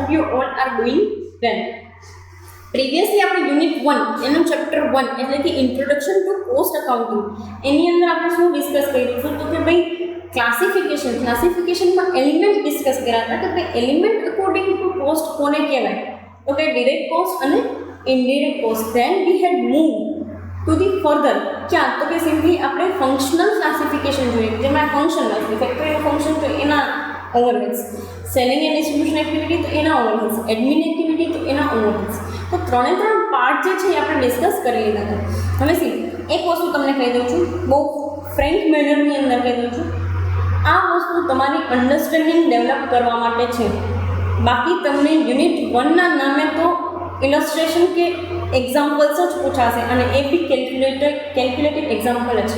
Hope you all are doing well. Previously આપણે unit 1 એનું chapter 1 એટલે કે ઇન્ટ્રોડક્શન ટુ કોસ્ટ અકાઉન્ટિંગ એની અંદર આપણે શું ડિસ્કસ કર્યું હતું તો કે ભાઈ ક્લાસિફિકેશનમાં એલિમેન્ટ ડિસ્કસ કર્યા હતા કે ભાઈ એલિમેન્ટ અકોર્ડિંગ ટુ કોસ્ટ કોને કહેવાય તો કે ડિરેક્ટ કોસ્ટ અને indirect cost. Then we had move to the further ક્યાં તો કે સિમ્પલી આપણે ફંક્શનલ ક્લાસિફિકેશન જોઈએ જેમાં ફંક્શન હોય ફેક્ટરીનું ફંક્શન તો એના overheads, selling and distribution activity તો એના ઓવરહેડ્સ, એડમિન એક્ટિવિટી તો એના ઓવરહેડ્સ. તો ત્રણે પાર્ટ જે છે એ આપણે ડિસ્કસ કરી લીધા હતા. હવે સી એક વસ્તુ તમને કહી દઉં છું, બહુ ફ્રેન્ક મેનરની અંદર કહી દઉં છું, આ વસ્તુ તમારી અન્ડરસ્ટેન્ડિંગ ડેવલપ કરવા માટે છે. બાકી તમને યુનિટ 1ના નામે તો ઇલસ્ટ્રેશન કે એક્ઝામ્પલ્સ જ પૂછાશે અને એ બી કેલ્ક્યુલેટેડ એક્ઝામ્પલ જ.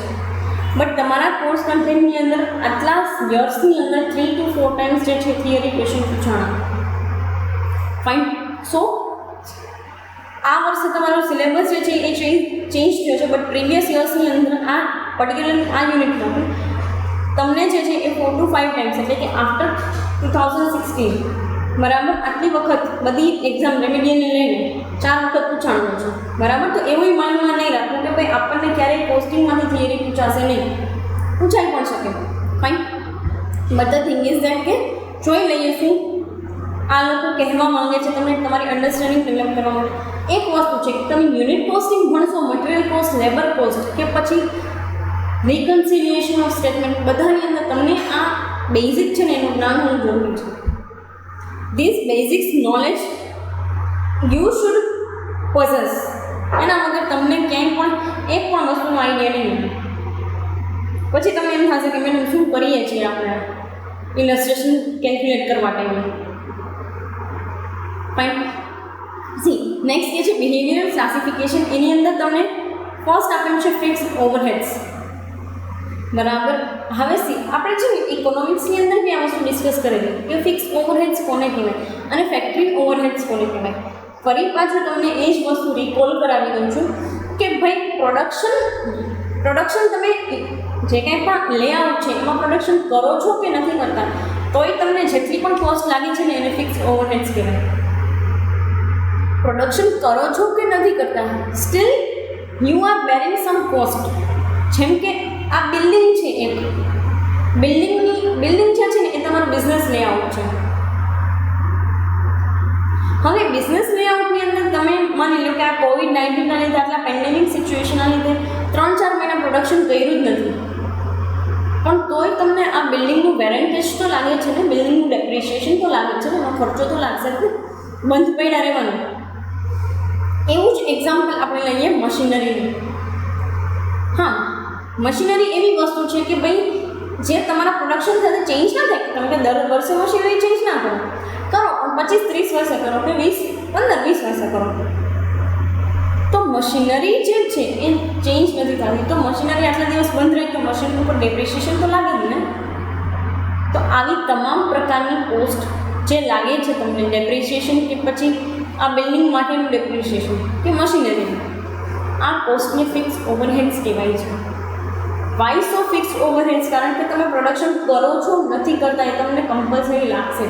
બટ તમારા કોર્સ કન્ટેન્ટની અંદર આટલા યર્સની અંદર 3 to 4 ટાઈમ્સ જે છે થિયરી ક્વેશ્ચન પૂછાણા. ફાઇન. સો આ વર્ષે તમારો સિલેબસ જે છે એ ચેન્જ થયો છે બટ પ્રીવિયસ યર્સની અંદર આ પર્ટિક્યુલરલી આ યુનિટમાં તમને જે છે એ 4 to 5 ટાઈમ્સ એટલે કે આફ્ટર 2016 બરાબર આટલી વખત બધી એક્ઝામ રેમિડિયલની લઈને 4 વખત પૂછાણું છે બરાબર. તો એવું માનવા નહીં રાખવું કે ભાઈ આપણને ક્યારેય કોસ્ટિંગમાંથી થિયરી પૂછાશે નહીં, પૂછાઈ પણ શકે. Fine. But the thing is that કે જોઈ લઈએ શું આ લોકો કહેવા માંગે છે તમને તમારી અન્ડરસ્ટેન્ડિંગ ડેવલપ કરવા માટે. એક વસ્તુ છે કે તમે યુનિટ કોસ્ટિંગ ભણશો, મટીરિયલ કોસ્ટ, લેબર કોસ્ટ કે પછી રિકન્સિલિએશન ઓફ સ્ટેટમેન્ટ બધાની અંદર તમને આ બેઝિક છે ને એનું જ્ઞાન હોવું જરૂરી છે. This basics knowledge you should possess. એના વગર તમને ક્યાંય પણ એક પણ વસ્તુનો આઈડિયા નહીં મળે. પછી તમને એમ થશે કે મેડમ શું કરીએ છીએ આપણે ઇલસ્ટ્રેશન કેલ્ક્યુલેટ કરવા ટાઈમે. ફાઇન. સી નેક્સ્ટ એ છે બિહેવિયરલ ક્લાસિફિકેશન. એની અંદર તમને ફર્સ્ટ આપેલું છે ફિક્સ ઓવરહેડ્સ બરાબર. હવે સી આપણે છે ને ઇકોનોમિક્સની અંદર બી આ વસ્તુ ડિસ્કસ કરેલી કે ફિક્સ ઓવરહેડ્સ કોને કહેવાય અને ફેક્ટરી ઓવરહેડ્સ કોને કહેવાય. ફરી પાછું તમને એ જ વસ્તુ રિકોલ કરાવી દઉં છું કે ભાઈ પ્રોડક્શન તમે જે કાંઈ પણ લેઆઉટ છે એમાં પ્રોડક્શન કરો છો કે નથી કરતા તોય તમને જેટલી પણ કોસ્ટ લાગી છે ને એને ફિક્સ ઓવરહેડ્સ કહેવાય. પ્રોડક્શન કરો છો કે નથી કરતા still you are bearing some cost. જેમ કે આ બિલ્ડિંગ છે, એક બિલ્ડિંગ જે છે ને એ તમારું બિઝનેસ લેઆઉટ છે. હવે બિઝનેસ લેઆઉટની અંદર તમે માની લો કે આ COVID-19ના લીધે આટલા પેન્ડેમિક સિચ્યુએશનના લીધે 3-4 મહિના પ્રોડક્શન કર્યું જ નથી પણ તોય તમને આ બિલ્ડિંગનું વેરેન્ટેજ તો લાગે છે ને, બિલ્ડિંગનું ડેપ્રિશિએશન તો લાગે છે ને, એનો ખર્ચો તો લાગશે ને, બંધ પડ્યા રહેવાનું. એવું જ એક્ઝામ્પલ આપણે લઈએ મશીનરીનું. હા, મશીનરી એવી વસ્તુ છે કે ભાઈ જે તમારા પ્રોડક્શન સાથે ચેન્જ ના થાય. તમે કે દર વર્ષે મશીનરી ચેન્જ ના કરો પણ 25-30 વર્ષે કરો કે 15-20 વર્ષે કરો તો મશીનરી જે છે એ ચેન્જ નથી થતી. તો મશીનરી આટલા દિવસ બંધ રહી તો મશીન ઉપર ડેપ્રિશિએશન તો લાગે જ ને. તો આવી તમામ પ્રકારની કોસ્ટ જે લાગે છે તમને ડેપ્રિશિએશન કે પછી આ બિલ્ડિંગ માટેનું ડેપ્રિશિએશન કે મશીનરી, આ કોસ્ટને ફિક્સ ઓવરહેડ્સ કહેવાય છે. વાય સો ફિક્સ ઓવરહેડ્સ? કારણ કે તમે પ્રોડક્શન કરો છો નથી કરતા એ તમને કમ્પલસરી લાગશે.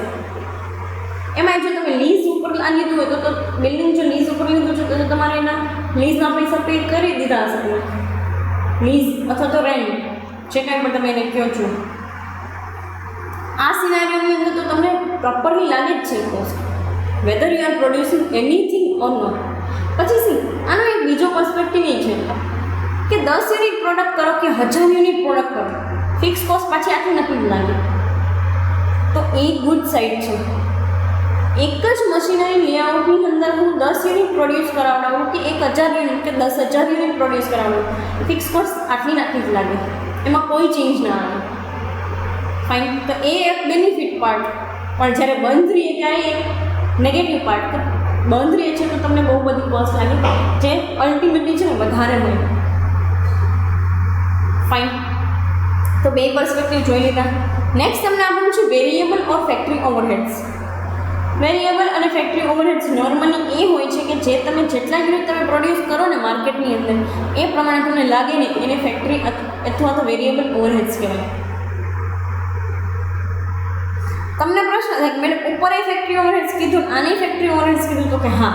એમાં જો તમે લીઝ ઉપર લીધું હોય તો બિલ્ડિંગ જો લીઝ ઉપર લીધું છે તો તમારે એના લીઝના પૈસા પે કરી દીધા હશે. લીઝ અથવા તો રેન્ટ જે કાંઈ પણ તમે એને કહો છો. આ સિનારીઓની અંદર તો તમને પ્રોપરલી લાગે જ છે cost, whether you are producing anything or not. પછી સી આનો એક બીજો પર્સપેક્ટિવ એ છે કે 10 યુનિટ પ્રોડક્ટ કરો કે 1000 યુનિટ પ્રોડક્ટ કરો, ફિક્સ કોસ્ટ પાછી આટલી નથી લાગે તો એ ગુડ સાઇડ છે. એક જ મશીનરી લેઆઉટની અંદર હું 10 યુનિટ પ્રોડ્યુસ કરાવડાવું કે 1000 યુનિટ કે 10,000 યુનિટ પ્રોડ્યુસ કરાવડાવું, ફિક્સ કોસ્ટ આટલી નથી જ લાગે, એમાં કોઈ ચેન્જ ના આવે. ફાઇન. તો એ એક બેનિફિટ પાર્ટ. પણ જ્યારે બંધ રહીએ ત્યારે એક નેગેટિવ પાર્ટ. બંધ રહે છે તો તમને બહુ બધી કોસ્ટ લાગે જે અલ્ટિમેટલી છે ને વધારે હોય. ફાઇન. તો બે પર્સપેક્ટિવ જોઈ લીધા. નેક્સ્ટ તમને આપણું છે વેરિયેબલ ઓર ફેક્ટરી ઓવરહેડ્સ. વેરિયેબલ અને ફેક્ટરી ઓવરહેડ્સ નોર્મલી એ હોય છે કે જે તમે જેટલા યુનિટ તમે પ્રોડ્યુસ કરો ને માર્કેટની અંદર એ પ્રમાણે તમને લાગે ને એને ફેક્ટરી અથવા તો વેરિયેબલ ઓવરહેડ્સ કહેવાય. તમને પ્રશ્ન થાય કે મેડમ ઉપર ફેક્ટરી ઓવરહેડ્સ કીધું, આની ફેક્ટરી ઓવરહેડ્સ કીધું, તો કે હા.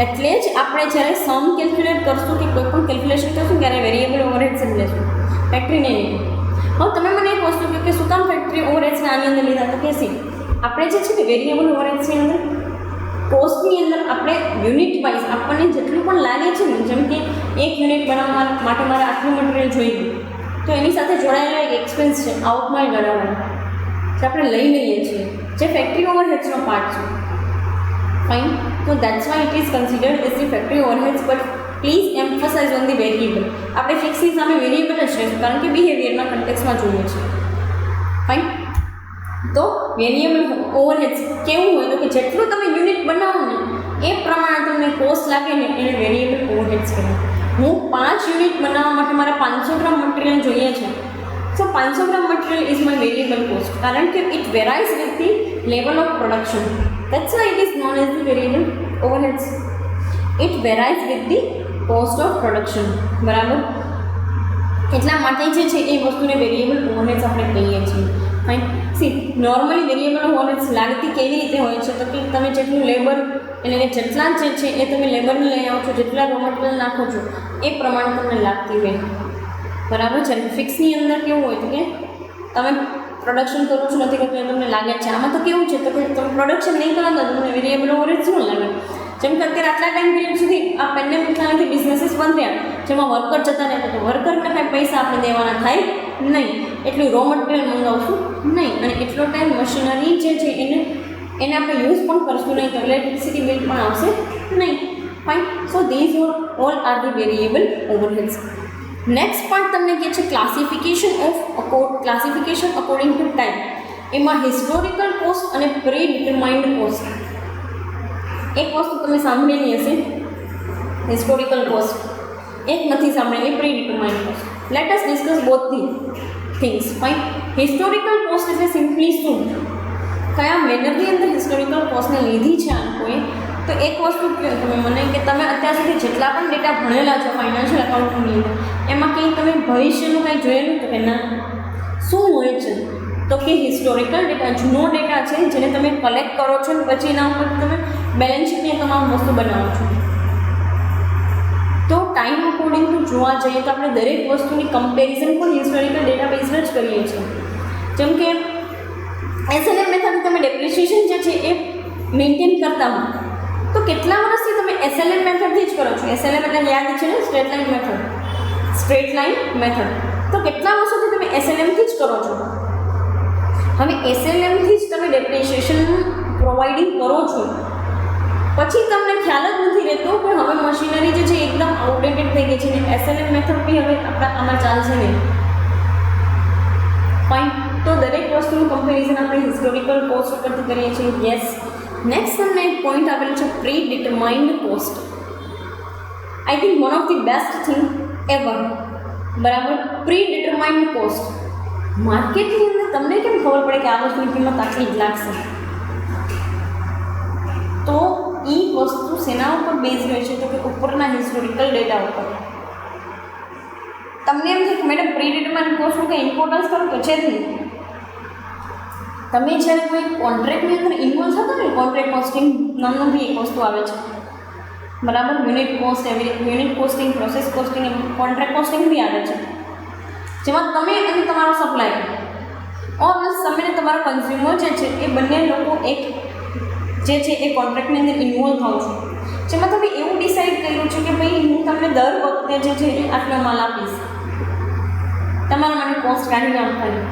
એટલે જ આપણે જ્યારે સમ કેલ્ક્યુલેટ કરશું કે કોઈ પણ કેલ્ક્યુલેશન કરશું ત્યારે વેરિયેબલ ઓવરહેડ્સ જ લેશું, ફેક્ટરી નહીં લેવું. હવે તમે મને એક વસ્તુ કહો કે શું કામ ફેક્ટરી ઓવરહેડ્સને આની અંદર લીધા? તો કે સી આપણે જે છે ને વેરિયેબલ ઓવરહેડ્સની અંદર કોસ્ટની અંદર આપણે યુનિટ વાઇઝ આપણને જેટલું પણ લાગે છે ને, જેમ કે એક યુનિટ બનાવવા માટે મારે આટલું મટીરિયલ જોઈ ગયું, તો એની સાથે જોડાયેલો એક એક્સપેન્સ છે આઉટમાઇલ બનાવવાનો, જે આપણે લઈ લઈએ છીએ, જે ફેક્ટરી ઓવરહેડ્સનો પાર્ટ છે. Fine. So that's why it is considered as the factory overheads, but please emphasize on the variable. આપણે ફિક્સની સામે વેરિયેબલ જ રહેશું, કારણ કે બિહેવિયરના કન્ટેક્સમાં જોઈએ છે. ફાઇન. તો વેરિયેબલ ઓવરહેડ્સ કેવું હોય તો કે જેટલું તમે યુનિટ બનાવો ને એ પ્રમાણે તમને કોસ્ટ લાગે ને એને વેરિયેબલ ઓવરહેડ્સ કહેવાય. હું 5 યુનિટ બનાવવા માટે મારે 500 ગ્રામ મટીરિયલ જોઈએ છે, so 500 gram material is my variable cost, કારણ કે it varies with the level of production. That's why it is known as the variable overheads. It varies with the cost of production. બરાબર. એટલા માટે જે છે એ વસ્તુને વેરિયેબલ ઓવરહેડ્સ આપણે કહીએ છીએ. Fine. C normally variable overheads લાગતી કેવી રીતે હોય છે તો કે તમે જેટલું લેબર એટલે કે જેટલા જે છે એ તમે લેબરને લઈ આવો છો, જેટલા રો મટીરિયલ નાખો છો એ પ્રમાણે તમને લાગતી હોય. બરાબર છે. ફિક્સની અંદર કેવું હોય તો કે તમે પ્રોડક્શન કરો છો નથી કરતું એ તમને લાગે છે. આમાં તો કેવું છે તો કે તમે પ્રોડક્શન નહીં કરો તો તમને વેરિયેબલ ઓવરહેડ્સ શું લાગે? જેમ કે અત્યારે આટલા ટાઈમ પીરિયડ સુધી આ પેન્ડેમિકના લીધે બિઝનેસીસ બંધ રહ્યા, જેમાં વર્કર જતા રહેતા, તો વર્કરને કાંઈ પૈસા આપણે દેવાના થાય નહીં, એટલું રો મટીરિયલ મંગાવશું નહીં, અને એટલો ટાઈમ મશીનરી જે છે એને આપણે યુઝ પણ કરશું નહીં, તો ઇલેક્ટ્રિસિટી બિલ પણ આવશે નહીં. Fine. So these all are the variable overheads. Next part તમને કહે છે ક્લાસિફિકેશન અકોર્ડિંગ ટુ ટાઈમ. એમાં હિસ્ટોરિકલ કોસ્ટ અને પ્રી ડિટરમાઇન્ડ કોસ્ટ. એક વસ્તુ તમે સાંભળેલી હશે હિસ્ટોરિકલ કોસ્ટ, એક નથી સાંભળેલી predetermined cost. Let us discuss both the things. Fine. Historical cost એટલે સિમ્પલી શું, કયા મેનરની અંદર હિસ્ટોરિકલ કોસ્ટને લીધી છે આ લોકોએ? તો એક વસ્તુ કહો તમે મને કે તમે અત્યાર સુધી જેટલા પણ ડેટા ભણેલા છો ફાઇનાન્શિયલ એકાઉન્ટિંગની અંદર, એમાં કંઈ તમે ભવિષ્યનું કાંઈ જોયેલું તો કે ના? શું હોય છે તો કે હિસ્ટોરિકલ ડેટા, જૂનો ડેટા છે જેને તમે કલેક્ટ કરો છો ને પછી એના ઉપર તમે બેલેન્સ શીટની તમામ વસ્તુ બનાવો છો. તો ટાઈમ અકોર્ડિંગ ટુ જોવા જઈએ તો આપણે દરેક વસ્તુની કમ્પેરિઝન પણ હિસ્ટોરિકલ ડેટાબેઝ જ કરીએ છીએ. જેમ કે એસએલએમ મેથડ તમે ડેપ્રિસિએશન જે છે એ મેન્ટેન કરતા હો તો કેટલા વર્ષથી તમે એસએલએમ મેથડથી જ કરો છો? એસએલએમ એટલે યાદ છે ને, સ્ટ્રેટ લાઇન મેથડ. તો કેટલા વર્ષોથી તમે એસએલએમથી જ કરો છો? હવે એસએલએમથી જ તમે ડેપ્રિસિએશન પ્રોવાઇડિંગ કરો છો, પછી તમને ખ્યાલ જ નથી રહેતો કે હવે મશીનરી જે છે એકદમ આઉટડેટેડ થઈ ગઈ છે ને એસએલએમ મેથડ બી હવે આમાં ચાલશે નહીં. ફાઇન. તો દરેક વસ્તુનું કમ્પેરિઝન આપણે હિસ્ટોરિકલ કોસ્ટ પરથી કરીએ છીએ. યસ. નેક્સ્ટ તમને એક પોઈન્ટ આવેલું છે predetermined cost. I think one of the best thing ever. બરાબર. Predetermined cost. માર્કેટની અંદર તમને કેમ ખબર પડે કે આ વસ્તુની કિંમત આટલી જ લાગશે? તો એ વસ્તુ શેના ઉપર બેઝ હોય છે તો કે ઉપરના હિસ્ટોરિકલ ડેટા ઉપર. તમને એમ છે કે મેડમ પ્રી ડિટરમાઇન્ડ કોસ્ટનું કંઈ ઇમ્પોર્ટન્સ ખરું? તો છે જ નહીં. તમે જ્યારે કોઈ કોન્ટ્રાક્ટની અંદર ઇન્વોલ્વ થતા ને, કોન્ટ્રાક્ટ કોસ્ટિંગ નામનું બી એક વસ્તુ આવે છે. બરાબર. યુનિટ કોસ્ટ, એવી રીતે unit costing, process costing, contract costing બી આવે છે, જેમાં તમે અને તમારો સપ્લાયર ઓર તમે ને તમારો કન્ઝ્યુમર જે છે એ બંને લોકો એક જે છે એ કોન્ટ્રાક્ટની અંદર ઇન્વોલ્વ થાવ છો, જેમાં તમે એવું ડિસાઇડ કર્યું છે કે ભાઈ હું તમને દર વખતે જે છે એ આટલો માલ આપીશ, તમારા મને કોસ્ટ કાઢીને આપવાની.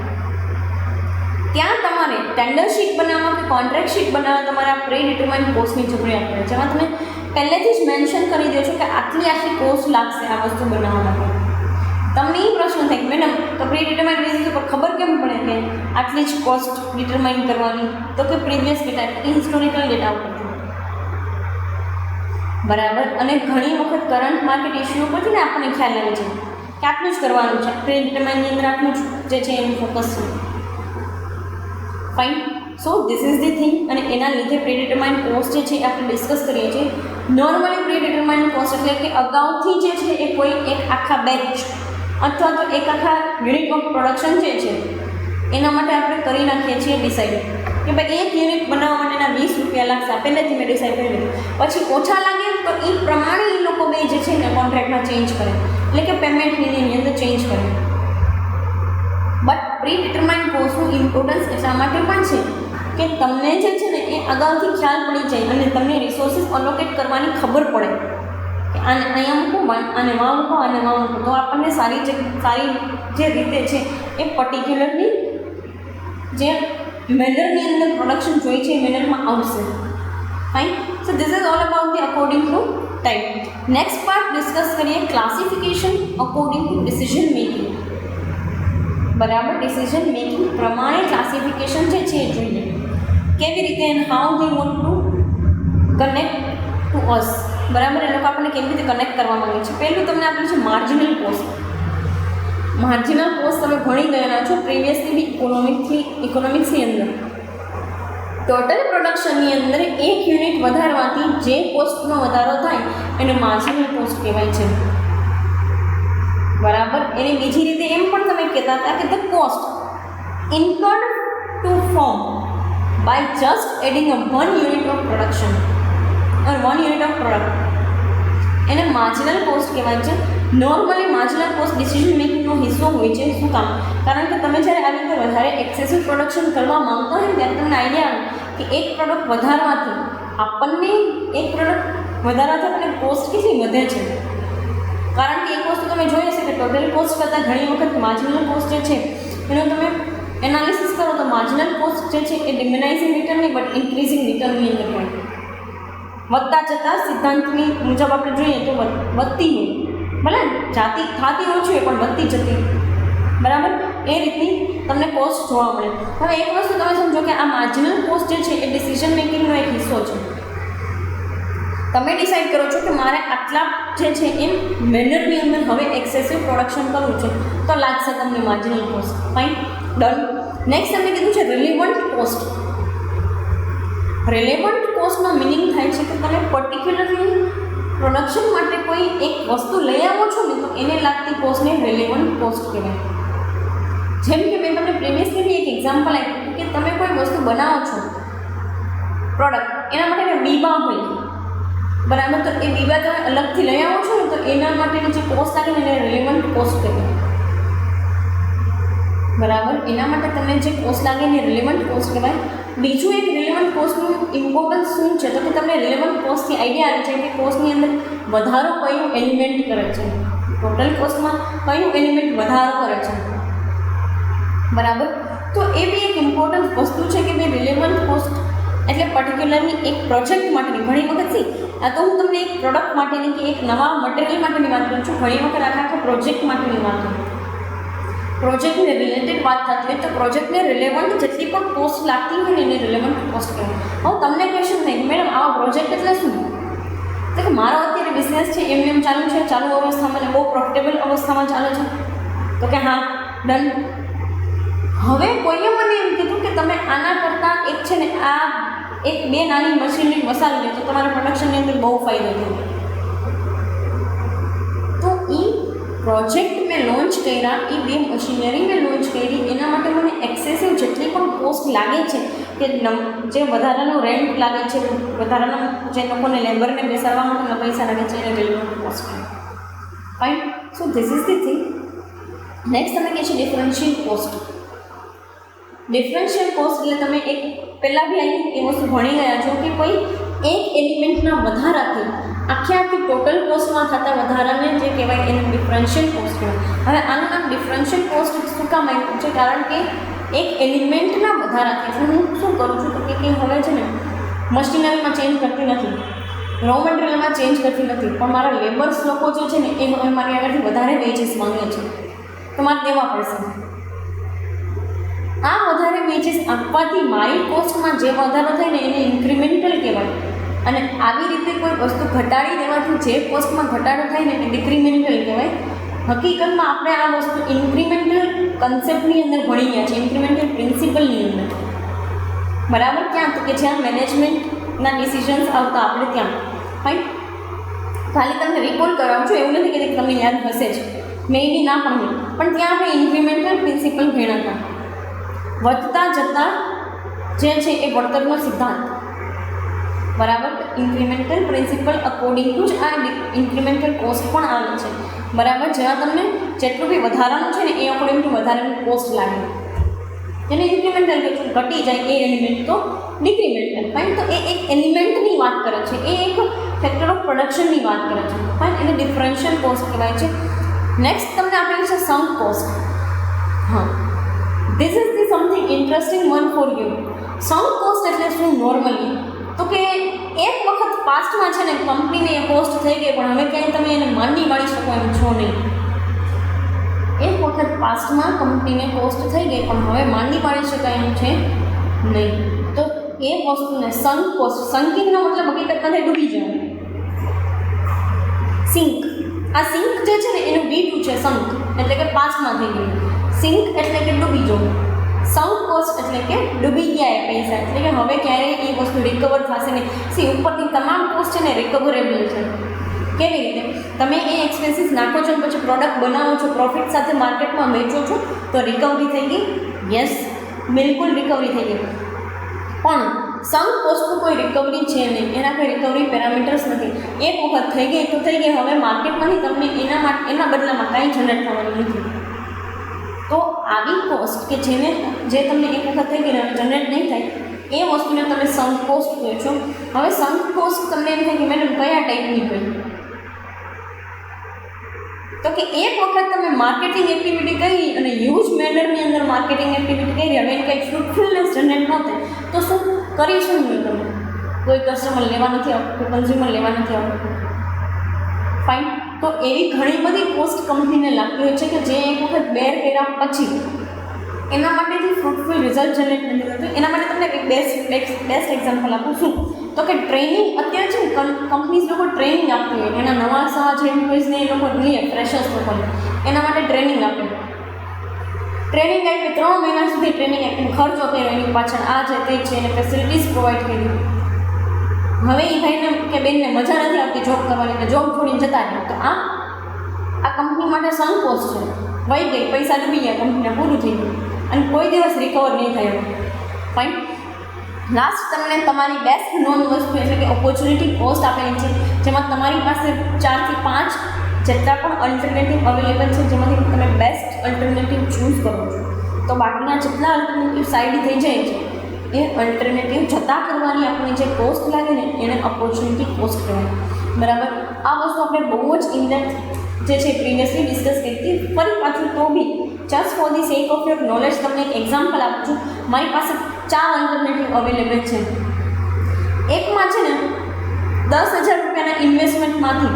ત્યાં તમારે ટેન્ડર શીટ બનાવવા કે કોન્ટ્રાક્ટ શીટ બનાવવા તમારે આ પ્રી ડિટરમાઇન્ડ કોસ્ટની જરૂરિયાત પડે, જેમાં તમે પહેલેથી જ મેન્શન કરી દો છો કે આટલી કોસ્ટ લાગશે આ વસ્તુ બનાવવા માટે. તમને એ પ્રશ્ન થાય કે મેડમ તો પ્રી ડિટરમાઇન્ડ બેઝિસ ઉપર ખબર કેમ પડે કે આટલી જ કોસ્ટ ડિટરમાઇન કરવાની? તો કે પ્રીવિયસ ડેટા એટલે હિસ્ટોરિકલ ડેટા ઉપરથી. બરાબર. અને ઘણી વખત કરંટ માર્કેટ ઇસ્યુ ઉપરથી ને આપણને ખ્યાલ આવે છે કે આટલું જ કરવાનું છે, પ્રી ડિટરમાઇનની અંદર આટલું જ જે છે એનું ફોકસ છે. Fine. So this is the thing. અને એના લીધે પ્રી ડિટરમાઇન્ડ કોસ્ટ જે છે આપણે ડિસ્કસ કરીએ છીએ. નોર્મલી પ્રી ડિટરમાઇન્ડ કોસ્ટ એટલે કે અગાઉથી જે છે એ કોઈ એક આખા બેચ અથવા તો એક આખા યુનિટ ઓફ પ્રોડક્શન જે છે એના માટે આપણે કરી નાખીએ છીએ ડિસાઇડ કે ભાઈ 1 યુનિટ બનાવવા માટેના 20 રૂપિયા લાગશે, પહેલેથી મેં ડિસાઇડ કરી લીધું. પછી ઓછા લાગે તો એ પ્રમાણે એ લોકો બે જે છે ને કોન્ટ્રાક્ટમાં ચેન્જ કરે, એટલે કે પેમેન્ટની અંદર ચેન્જ કરે. બટ પ્રી ડિટરમાઇન્ડ કોસ્ટનું ઇમ્પોર્ટન્સ એટલા માટે પણ છે કે તમને જે છે ને એ અગાઉથી ખ્યાલ પડી જાય અને તમને રિસોર્સિસ અલોકેટ કરવાની ખબર પડે કે આને અહીંયા મૂકો, આને વાં મૂકો, આને વાં મૂકો, તો આપણને સારી જે રીતે છે એ પર્ટિક્યુલરની જે મેનરની અંદર પ્રોડક્શન જોઈએ છે એ મેનરમાં આવશે. Fine. So this is all about the according to type. Next part discuss કરીએ classification according to decision making. બરાબર, ડિસિઝન મેકિંગ પ્રમાણે ક્લાસિફિકેશન જે છે એ જોઈએ કેવી રીતે and how they want to connect to us. બરાબર, એ લોકો આપણને કેવી રીતે કનેક્ટ કરવા માંગે છે. પહેલું તમને આપ્યું છે માર્જિનલ કોસ્ટ. માર્જિનલ કોસ્ટ તમે ભણી ગયેલા છો પ્રીવિયસલી બી ઇકોનોમિક્સની અંદર. ટોટલ પ્રોડક્શનની અંદર 1 યુનિટ વધારવાથી જે કોસ્ટનો વધારો થાય એને માર્જિનલ કોસ્ટ કહેવાય છે. બરાબર, એની બીજી રીતે એમ પણ તમે કહેતા હતા કે the cost incurred to form by just adding a 1 unit of production or 1 unit of product એને માર્જિનલ કોસ્ટ કહેવાય છે. નોર્મલી માર્જિનલ કોસ્ટ ડિસિઝન મેકિંગનો હિસ્સો હોય છે. શું કામ? કારણ કે તમે જ્યારે આવી રીતે વધારે એક્સેસિવ પ્રોડક્શન કરવા માંગતા હોય ત્યારે તમને આઈડિયા આવે કે એક પ્રોડક્ટ વધારવાથી આપણને કોસ્ટ કેટલી વધે છે. કારણ કે એક વસ્તુ તમે જોઈ હશે કે ટોટલ કોસ્ટ કરતાં ઘણી વખત માર્જિનલ કોસ્ટ જે છે એનું તમે એનાલિસિસ કરો તો માર્જિનલ કોસ્ટ જે છે એ ડિમિનાઇઝિંગ રિટર્નની બટ ઇન્ક્રીઝિંગ રિટર્નની અંદર હોય. વધતા જતાં સિદ્ધાંતની મુજબ આપણે જોઈએ તો વધતી હોય, ભલે થતી ઓછી હોય પણ વધતી જતી. બરાબર, એ રીતની તમને કોસ્ટ જોવા મળે. હવે એક વસ્તુ તમે સમજો કે આ માર્જિનલ કોસ્ટ જે છે એ ડિસિઝન મેકિંગનો એક હિસ્સો છે. તમે ડિસાઇડ કરો છો કે મારે આટલા જે છે એમ મેનરની અંદર હવે એક્સેસિવ પ્રોડક્શન કરવું છે તો લાગશે તમને marginal cost. Fine, done. Next તમને કીધું છે રિલેવન્ટ કોસ્ટ. રિલેવન્ટ કોસ્ટનો મિનિંગ થાય છે કે તમે પર્ટિક્યુલરલી પ્રોડક્શન માટે કોઈ એક વસ્તુ લઈ આવો છો ને તો એને લાગતી કોસ્ટને રિલેવન્ટ કોસ્ટ કહેવાય. જેમ કે મેં તમને પ્રીવિયસલી એક એક્ઝામ્પલ આપ્યું કે તમે કોઈ વસ્તુ બનાવો છો પ્રોડક્ટ, એના માટે બીબા હોય. બરાબર, તો એ બીબા તમે અલગથી લઈ આવો છો ને તો એના માટેની જે કોસ્ટ લાગે ને એને રિલેવન્ટ કોસ્ટ કહેવાય. બરાબર, એના માટે તમને જે કોસ્ટ લાગે એને રિલેવન્ટ કોસ્ટ કહેવાય. બીજું એક રિલેવન્ટ કોસ્ટનું ઇમ્પોર્ટન્સ શું છે તો કે તમને રિલેવન્ટ કોસ્ટથી આઈડિયા આવે છે કે કોસ્ટની અંદર વધારો કયું એલિમેન્ટ કરે છે, ટોટલ કોસ્ટમાં કયું એલિમેન્ટ વધારો કરે છે. બરાબર, તો એ બી એક ઇમ્પોર્ટન્ટ વસ્તુ છે કે ભાઈ રિલેવન્ટ કોસ્ટ એટલે પર્ટિક્યુલરની એક પ્રોજેક્ટ માટેની. ઘણી વખત આ તો હું તમને એક પ્રોડક્ટ માટેની કે એક નવા મટીરિયલ માટેની વાત કરું છું, ઘણી વખત આખા પ્રોજેક્ટ માટેની વાત કરું. પ્રોજેક્ટને રિલેટેડ વાત થતી હોય તો પ્રોજેક્ટને રિલેવન્ટ જેટલી પણ કોસ્ટ લાગતી હોય ને એને રિલેવન્ટ કોસ્ટ કહેવાય. હવે તમને ક્વેશ્ચન થાય મેડમ આવા પ્રોજેક્ટ એટલે શું? તો કે મારો અત્યારે બિઝનેસ છે એમ ચાલુ છે, ચાલુ અવસ્થામાં ને બહુ પ્રોફિટેબલ અવસ્થામાં ચાલે છે. તો કે હા, ડન. હવે કોઈએ મને એમ કીધું કે તમે આના કરતાં એક છે ને આ 1-2 નાની મશીનરી વસાવી લે તો તમારા પ્રોડક્શનની અંદર બહુ ફાયદો થાય. તો એ પ્રોજેક્ટ મેં લોન્ચ કર્યા, એ 2 મશીનરી મેં લોન્ચ કરી, એના માટે મને એક્સેસિવ જેટલી પણ કોસ્ટ લાગે છે કે જે વધારાનું રેન્ટ લાગે છે, વધારાનું જે લોકોને લેબરને બેસાડવા માટેના પૈસા લાગે છે એને relevant cost. Fine. So this is the thing. Next તમે કહે છે ડિફરન્શિયલ કોસ્ટ. ડિફરન્શિયલ કોસ્ટ એટલે તમે એક પહેલાં બી આવી એ વસ્તુ ભણી ગયા છો કે કોઈ એક એલિમેન્ટના વધારાથી આખી ટોટલ કોસ્ટમાં થતા વધારાને જે કહેવાય એને ડિફરન્શિયલ કોસ્ટ કહેવાય. હવે આનું નામ ડિફરન્શિયલ કોસ્ટ શું કામ આવ્યું છે? કારણ કે એક એલિમેન્ટના વધારાથી એટલે હું શું કરું છું તો કે હવે છે ને મશીનરીમાં ચેન્જ કરતી નથી, રો મટીરિયલમાં ચેન્જ કરતી નથી, પણ મારા લેબર્સ લોકો જે છે ને એ હવે મારી આગળથી વધારે વેજીસ માંગે છે તો મારે દેવા પડશે. આ વધારે વેજીસ આપવાથી મારી કોસ્ટમાં જે વધારો થાય ને એને ઇન્ક્રીમેન્ટલ કહેવાય. અને આવી રીતે કોઈ વસ્તુ ઘટાડી દેવાથી જે કોસ્ટમાં ઘટાડો થાય ને એને ડિક્રીમેન્ટલ કહેવાય. હકીકતમાં આપણે આ વસ્તુ ઇન્ક્રીમેન્ટલ કન્સેપ્ટની અંદર ભણી ગયા છે, ઇન્ક્રીમેન્ટલ પ્રિન્સિપલની અંદર. બરાબર, ક્યાં તો કે જ્યાં મેનેજમેન્ટના ડિસિઝન્સ આવતા આપણે ત્યાં. ફાઇન. ખાલી તમને રિકોલ કરાવું છું, એવું નથી કે તમને યાદ હશે જ, મે બી ના પણ ત્યાં આપણે ઇન્ક્રીમેન્ટલ પ્રિન્સિપલ ભણ્યા હતા. વધતા જતા જે છે એ વળતરનો સિદ્ધાંત, બરાબર. ઇન્ક્રીમેન્ટલ પ્રિન્સિપલ અકોર્ડિંગ ટુ જ આ ઇન્ક્રીમેન્ટલ કોસ્ટ પણ આવે છે, બરાબર. જેમાં તમને જેટલું બી વધારાનું છે ને એ અકોર્ડિંગ ટુ વધારાની કોસ્ટ લાગે, જેને ઇન્ક્રીમેન્ટલ ઘટી જાય એ એલિમેન્ટ તો ડિક્રીમેન્ટલ. ફાઇન. તો એ એક એલિમેન્ટની વાત કરે છે, એ એક ફેક્ટર ઓફ પ્રોડક્શનની વાત કરે છે. ફાઇન. એને ડિફરન્શિયલ કોસ્ટ કહેવાય છે. નેક્સ્ટ તમને આપેલું છે સંક કોસ્ટ. હા, this is the something interesting one for you. Sunk cost એટલે શું નોર્મલી? તો કે એક વખત પાસ્ટમાં છે ને કંપનીને એ કોસ્ટ થઈ ગઈ, પણ હવે ક્યાંય તમે એને માંડી વાળી શકો એમ છો નહીં. એક વખત પાસ્ટમાં કંપનીને કોસ્ટ થઈ ગઈ, પણ હવે માંડી પાડી શકાય એમ છે નહીં. તો એ વસ્તુને સંક કોસ્ટ, સંકિંગનો મતલબ હકીકતમાં થાય ડૂબી જવાનું. સિંક, આ સિંક જે છે ને એનું V2 છે સંક, એટલે કે પાસ્ટમાં થઈ ગયું. સિંક એટલે કે ડૂબી જવું. સંક કોસ્ટ એટલે કે ડૂબી ગયા એ પૈસા, એટલે કે હવે ક્યારેય એ વસ્તુ રિકવર થશે નહીં. ઉપરથી તમામ કોસ્ટ છે ને રિકવરેબલ છે. કેવી રીતે? તમે એ એક્સપેન્સીસ નાખો છો, પછી પ્રોડક્ટ બનાવો છો, પ્રોફિટ સાથે માર્કેટમાં વેચો છો, તો રિકવરી થઈ ગઈ? યસ, બિલકુલ રિકવરી થઈ ગઈ. પણ સંક કોસ્ટનું કોઈ રિકવરી છે નહીં, એના કોઈ રિકવરી પેરામીટર્સ નથી. એક વખત થઈ ગઈ તો થઈ ગઈ, હવે માર્કેટમાંથી તમને એના બદલામાં કાંઈ જનરેટ થવાનું નથી. તો આવી કોસ્ટ કે જે તમને એક વખત થઈ ગઈ જનરેટ નહીં થાય, એ વસ્તુને તમે સંક કોસ્ટ કહો છો. હવે સંક કોસ્ટ તમને એમ થાય કે મેડમ કયા ટાઈપની હોય? તો કે એક વખત તમે માર્કેટિંગ એક્ટિવિટી કરી અને હ્યુજ મેનરની અંદર માર્કેટિંગ એક્ટિવિટી કરી, હવે કંઈક ફ્રૂટફુલનેસ જનરેટ ન થાય, તો શું કરી શું નહીં તમે? કોઈ કસ્ટમર લેવા નથી આવતું, કોઈ કન્ઝ્યુમર લેવા નથી આવતું. ફાઇન. તો એવી ઘણી બધી કોસ્ટ કંપનીને લાગતી હોય છે કે જે એક વખત બેર કર્યા પછી એના માટેથી ફ્રૂટફુલ રિઝલ્ટ જનરેટ નથી થતું. એના માટે તમને એક બેસ્ટ એક્ઝામ્પલ આપું. શું? તો કે ટ્રેનિંગ અત્યારે છે ને કંપનીઝ લોકો ટ્રેનિંગ આપતી હોય, એના નવા જે એમ્પ્લોઈઝને એ લોકો લે, ફ્રેશર્સ લોકોને એના માટે ટ્રેનિંગ આપે. ટ્રેનિંગ આપી 3 મહિના સુધી ટ્રેનિંગ આપીને ખર્ચો કર્યો એની પાછળ, આ છે તે છે, એને ફેસિલિટીઝ પ્રોવાઈડ કરી. હવે એ ભાઈને કે બેનને મજા નથી આવતી જોબ કરવાની, એટલે જોબ છોડીને જતા રહે. તો આ કંપની માટે સંક કોસ્ટ છે. વહી ગઈ, પૈસા ડૂબી ગયા, કંપનીને પૂરું થઈ ગયું અને કોઈ દિવસ રિકવર નહીં થયો. ફાઇન. લાસ્ટ તમને તમારી બેસ્ટ નોન વસ્તુ એટલે કે ઓપોર્ચ્યુનિટી કોસ્ટ આપેલી છે, જેમાં તમારી પાસે 4 થી 5 જેટલા પણ અલ્ટરનેટિવ અવેલેબલ છે, જેમાંથી તમે બેસ્ટ અલ્ટરનેટિવ ચૂઝ કરો છો. તો બાકીના જેટલા અલ્ટરનેટિવ સાઈડ થઈ જાય છે, એ અલ્ટરનેટિવ જતા કરવાની આપણી જે કોસ્ટ લાગે ને એને ઓપોર્ચ્યુનિટી કોસ્ટ કહેવાય. બરાબર. આ વસ્તુ આપણે બહુ જ ઇનડેપ્થ જે છે પ્રીવિયસલી ડિસ્કસ કરી હતી. ફરી પાછું તો be just for the sake of your knowledge તમને એક એક્ઝામ્પલ આપું છું. મારી પાસે 4 અલ્ટરનેટિવ અવેલેબલ છે. એકમાં છે ને 10,000 રૂપિયાના ઇન્વેસ્ટમેન્ટમાંથી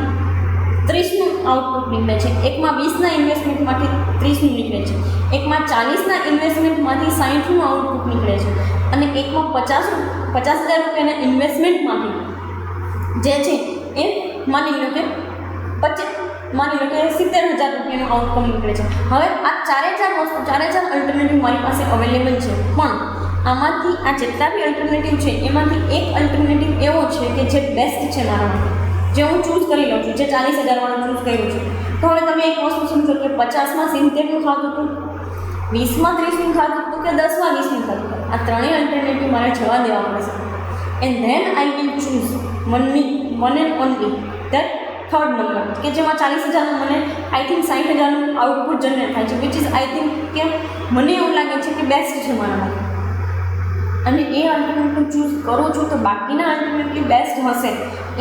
30નું આઉટપુટ નીકળે છે, એકમાં 20ના ઇન્વેસ્ટમેન્ટમાંથી 30નું નીકળે છે, એકમાં 40ના ઇન્વેસ્ટમેન્ટમાંથી 60નું આઉટપુટ નીકળે છે, અને એકમાં 50,000 રૂપિયાના ઇન્વેસ્ટમેન્ટમાંથી જે છે એ માની લો કે 70,000 રૂપિયાનું આઉટકમ નીકળે છે. હવે આ 4 અલ્ટરનેટિવ મારી પાસે અવેલેબલ છે, પણ આમાંથી આ જેટલા બી અલ્ટરનેટિવ છે એમાંથી એક અલ્ટરનેટિવ એવો છે કે જે બેસ્ટ છે મારા માટે, જે હું ચૂઝ કરી લઉં છું, જે 40,000 વાળું ચૂઝ કર્યું છે. તો હવે તમે એક વસ્તુ સમજો કે 50માં 70નું ખાતું હતું, 20માં 30નું ખાતું હતું, કે 10માં 20નું ખાતું હતું. આ ત્રણેય અલ્ટરનેટિવ મારે જવા દેવા પડશે. And then I will choose one and only that third number, કે જેમાં 40,000નું મને આઈ થિંક 60,000નું આઉટપુટ જનરેટ થાય છે, વિચ ઇઝ આઈ થિંક કે મને એવું લાગે છે કે બેસ્ટ છે મારા માટે, અને એ અલ્ટરનેટિવ ચૂઝ કરું છું. તો બાકીના અલ્ટરનેટિવ બેસ્ટ હશે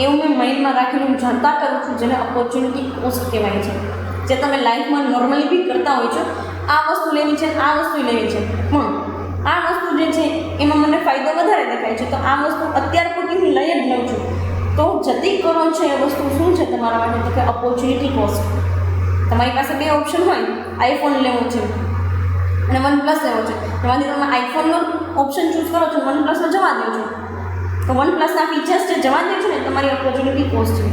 એવું મેં માઇન્ડમાં રાખીને હું જનતા કરું છું, જેને ઓપોર્ચ્યુનિટી કોસ્ટ કહેવાય છે. જે તમે લાઈફમાં નોર્મલી બી કરતા હોય છો, આ વસ્તુ લેવી છે, આ વસ્તુ લેવી છે, પણ આ વસ્તુ જે છે એમાં મને ફાયદો વધારે દેખાય છે, તો આ વસ્તુ અત્યાર પૂરતી હું લઈ જ લઉં છું. તો જતી કરો છે એ વસ્તુ શું છે તમારા માટે? તો કે ઓપોર્ચ્યુનિટી કોસ્ટ. તમારી પાસે 2 ઓપ્શન હોય, આઈફોન લેવો છે અને OnePlus લેવો છે, એમાંથી તમે આઈફોનનો ઓપ્શન ચૂઝ કરો છો, OnePlusનો જવા દો છો, તો OnePlusના ફીચર્સ જે જવા દે છે ને તમારી ઓપોર્ચ્યુનિટી કોસ્ટ છે,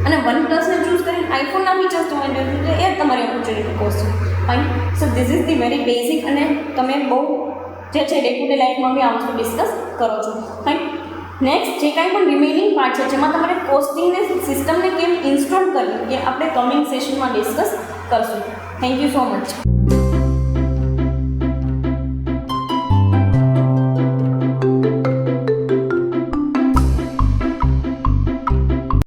અને OnePlusને ચૂઝ કરીને આઈફોનના ફીચર્સ જવા દો છો, એ તમારી ઓપોર્ચ્યુનિટી કોસ્ટ છે. Fine. So this is the very basic, અને તમે બહુ જે છે ડે ટુ ડે લાઈફમાં બી આ વસ્તુ ડિસ્કસ કરો છો. ફાઇન. નેક્સ્ટ જે કાંઈ પણ રિમેનિંગ પાર્ટ છે, જેમાં તમારે કોસ્ટિંગને સિસ્ટમને કેમ ઇન્સ્ટોલ કરવી એ આપણે કમિંગ સેશનમાં ડિસ્કસ કરશું. Thank you so much.